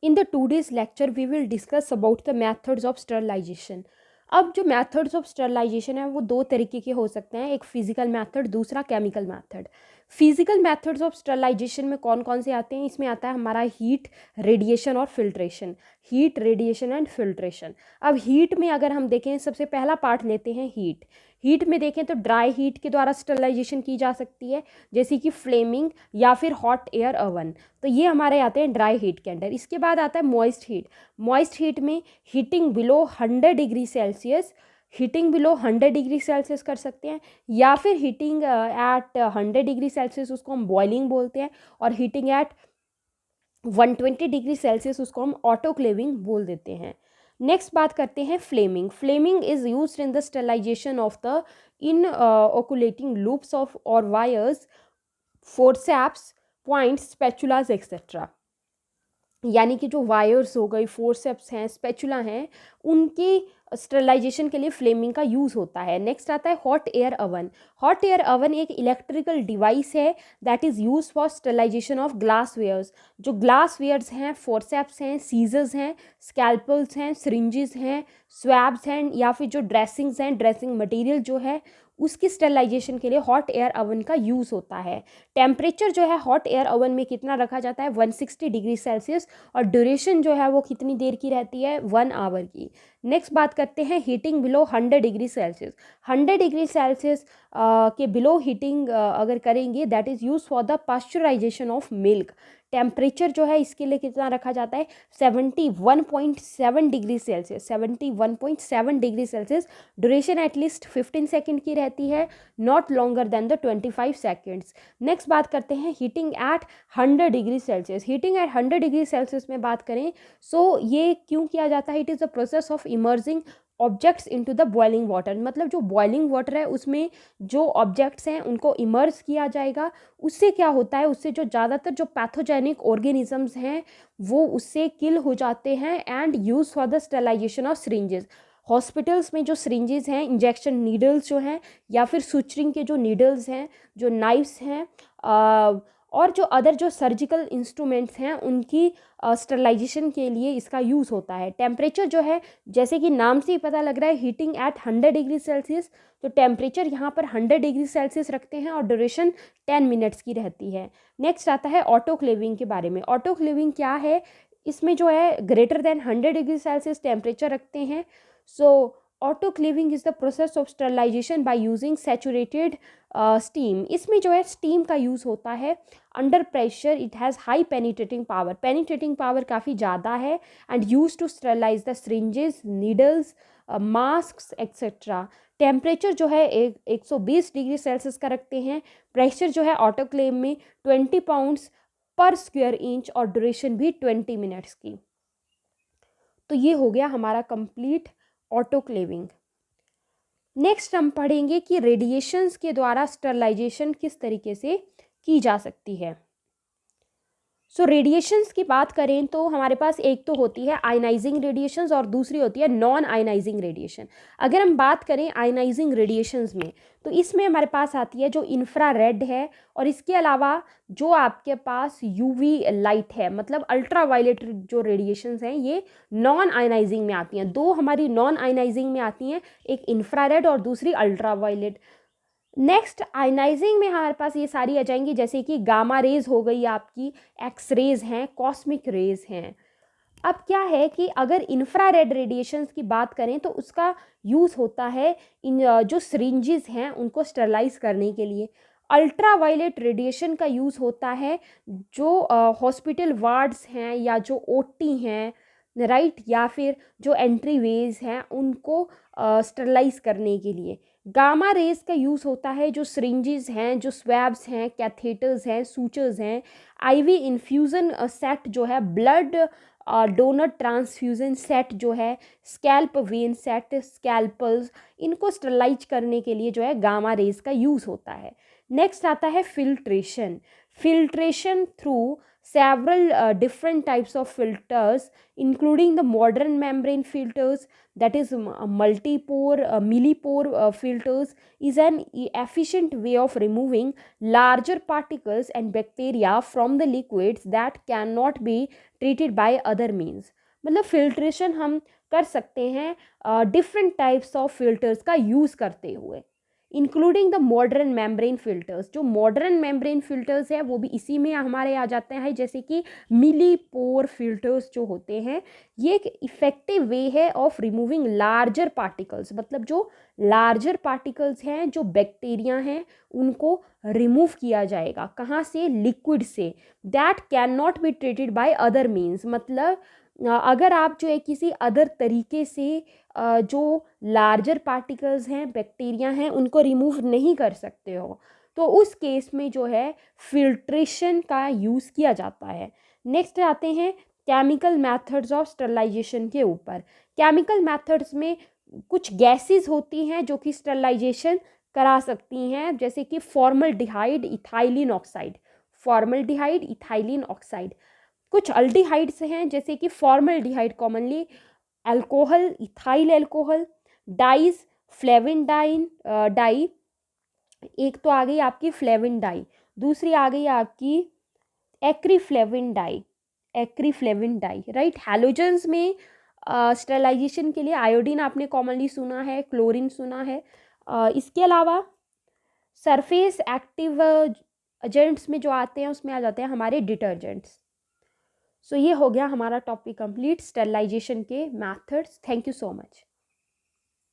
In the today's lecture, we will discuss about the methods of sterilization. अब जो methods of sterilization है वो दो तरीके के हो सकते हैं, एक फिजिकल मेथड, दूसरा chemical method. Physical methods of sterilization में कौन कौन से आते हैं? इसमें आता है हमारा हीट, रेडिएशन और filtration. Heat, radiation and filtration. अब हीट में अगर हम देखें, सबसे पहला पार्ट लेते हैं हीट। हीट में देखें तो ड्राई हीट के द्वारा स्टरलाइजेशन की जा सकती है, जैसे कि फ्लेमिंग या फिर हॉट एयर ओवन। तो ये हमारे आते हैं ड्राई हीट के अंडर। इसके बाद आता है मॉइस्ट हीट। मॉइस्ट हीट में heating below 100 degree Celsius, heating below 100 degree Celsius कर सकते हैं, या फिर हीटिंग एट 100 डिग्री सेल्सियस, उसको हम बॉइलिंग बोलते हैं, और हीटिंग एट 120 डिग्री सेल्सियस उसको हम ऑटोक्लेविंग बोल देते हैं। नेक्स्ट बात करते हैं flaming. Flaming is used in the sterilization of the inoculating loops of और wires, forceps, points, spatulas etcetera. यानी कि जो वायर्स हो गई, फोर्सेप्स हैं, स्पैचुला हैं, उनकी स्टरलाइजेशन के लिए फ्लेमिंग का यूज़ होता है। नेक्स्ट आता है hot air oven. Hot air oven एक इलेक्ट्रिकल डिवाइस है that is use for sterilization of glass wares. जो ग्लास वेयर्स हैं, फोर्सेप्स हैं, सीजर्स हैं, स्कैल्पल्स हैं, सिरिंजेस हैं, स्वैब्स हैं, या फिर जो ड्रेसिंग्स हैं, ड्रेसिंग मटेरियल जो है, उसकी स्टरलाइजेशन के लिए हॉट एयर ओवन का यूज़ होता है। टेम्परेचर जो है हॉट एयर ओवन में कितना रखा जाता है? 160 डिग्री सेल्सियस, और ड्यूरेशन जो है वो कितनी देर की रहती है? 1 आवर की। नेक्स्ट बात करते हैं heating below 100 degree Celsius. 100 degree Celsius के बिलो हीटिंग अगर करेंगे, that is use for the pasteurization of milk. Temperature जो है इसके लिए कितना रखा जाता है? 71.7 degree Celsius, 71.7 degree Celsius. Duration at least 15 second की रहती है, not longer than the 25 seconds. Next बात करते हैं heating at 100 degree Celsius. Heating at 100 degree Celsius में बात करें, सो ये क्यों किया जाता है? It is the process of emerging objects into the boiling water. मतलब जो बॉइलिंग वाटर है उसमें जो ऑब्जेक्ट्स हैं उनको इमर्ज किया जाएगा। उससे क्या होता है? उससे जो ज़्यादातर जो पैथोजेनिक ऑर्गेनिजम्स हैं वो उससे किल हो जाते हैं, and use for the sterilization of syringes. Hospitals में जो सिरिंजेस हैं, इंजेक्शन नीडल्स जो हैं, या फिर सुचरिंग के जो नीडल्स हैं, जो नाइफ्स हैं, और जो अदर जो सर्जिकल इंस्ट्रूमेंट्स हैं, उनकी स्टरलाइजेशन के लिए इसका यूज़ होता है। टेम्परेचर जो है, जैसे कि नाम से ही पता लग रहा है, हीटिंग एट 100 डिग्री सेल्सियस, तो टेम्परेचर यहाँ पर 100 डिग्री सेल्सियस रखते हैं, और ड्यूरेशन 10 मिनट्स की रहती है। नेक्स्ट आता है ऑटोक्लेविंग के बारे में। ऑटोक्लेविंग क्या है? इसमें जो है greater than 100 degree Celsius temperature रखते हैं। So autoclaving is the process of sterilization by using saturated steam. इसमें जो है स्टीम का यूज़ होता है। Under pressure it has high penetrating power, penetrating power काफ़ी ज़्यादा है, and use to sterilize the syringes, needles, mask etcetera. Temperature जो है 120 डिग्री सेल्सियस का रखते हैं। प्रेशर जो है ऑटोक्लेव में 20 पाउंड्स पर स्क्वायर इंच, और ड्यूरेशन भी 20 मिनट्स की। तो ये हो गया हमारा कंप्लीट ऑटोक्लेविंग। नेक्स्ट हम पढ़ेंगे कि रेडिएशंस के द्वारा स्टरलाइजेशन किस तरीके से की जा सकती है। सो रेडिएशंस की बात करें तो हमारे पास एक तो होती है आयनाइजिंग रेडिएशंस, और दूसरी होती है नॉन आयनाइजिंग रेडिएशन। अगर हम बात करें आयनाइजिंग रेडिएशंस में, तो इसमें हमारे पास आती है जो इंफ्रारेड है, और इसके अलावा जो आपके पास यूवी लाइट है, मतलब अल्ट्रावायलेट जो रेडिएशंस हैं, ये नॉन आयनाइजिंग में आती हैं। दो हमारी नॉन आयनाइजिंग में आती हैं, एक इंफ्रारेड और दूसरी अल्ट्रावायलेट। नेक्स्ट आयनाइजिंग में हमारे पास ये सारी आ जाएंगी, जैसे कि गामा रेज हो गई आपकी, एक्स रेज हैं, कॉस्मिक रेज हैं। अब क्या है कि अगर इंफ्रारेड रेडिएशंस की बात करें तो उसका यूज़ होता है इन जो सिरिंजेस हैं उनको स्टरलाइज करने के लिए। अल्ट्रावायलेट रेडिएशन का यूज़ होता है जो हॉस्पिटल वार्ड्स हैं, या जो ओटी हैं, राइट, या फिर जो एंट्री वेज हैं उनको स्टरलाइज करने के लिए। गामा रेज का यूज़ होता है जो सिरिंजेस हैं, जो स्वैब्स हैं, कैथेटर्स हैं, सूचर्स हैं, आईवी इन्फ्यूज़न सेट जो है, ब्लड डोनर ट्रांसफ्यूज़न सेट जो है, स्कैल्प वेन सेट, स्कैल्पल्स, इनको स्टरलाइज करने के लिए जो है गामा रेज का यूज़ होता है। नेक्स्ट आता है filtration. Filtration through several different types of filters, including the modern membrane filters, that is multipore, millipore filters, is an efficient way of removing larger particles and bacteria from the liquids that cannot be treated by other means. मतलब filtration हम कर सकते हैं different types of filters का use करते हुए, including the modern membrane filters. जो modern membrane filters है वो भी इसी में हमारे आ जाते हैं, जैसे कि मिली पोर फिल्टर्स जो होते हैं, ये एक इफ़ेक्टिव वे है ऑफ रिमूविंग लार्जर पार्टिकल्स। मतलब जो लार्जर पार्टिकल्स हैं, जो बैक्टीरिया हैं, उनको रिमूव किया जाएगा। कहाँ से? लिक्विड से। That can not be treated by other means. मतलब अगर आप जो है किसी अदर तरीके से जो लार्जर पार्टिकल्स हैं, बैक्टीरिया हैं, उनको रिमूव नहीं कर सकते हो, तो उस केस में जो है फिल्ट्रेशन का यूज़ किया जाता है। नेक्स्ट आते हैं केमिकल मेथड्स ऑफ स्टरलाइजेशन के ऊपर। केमिकल मेथड्स में कुछ गैसेस होती हैं जो कि स्टरलाइजेशन करा सकती हैं, जैसे कि formaldehyde, ethylene oxide. Formaldehyde, ethylene oxide. कुछ अल्डिहाइड्स हैं जैसे कि formaldehyde, commonly alcohol, ethyl alcohol, dyes, फ्लेविंडाइन डाई। एक तो आ गई आपकी फ्लेविन डाई, दूसरी आ गई आपकी एक्रीफ्लेविन डाई, एक्रीफ्लेविन डाई, राइट। हैलोजेंस में स्टेरिलाइजेशन के लिए आयोडीन आपने कॉमनली सुना है, क्लोरीन सुना है। इसके अलावा सरफेस एक्टिव एजेंट्स में जो आते हैं उसमें आ जाते हैं हमारे डिटर्जेंट्स। सो ये हो गया हमारा टॉपिक कंप्लीट, स्टेरिलाइजेशन के methods. Thank you so much.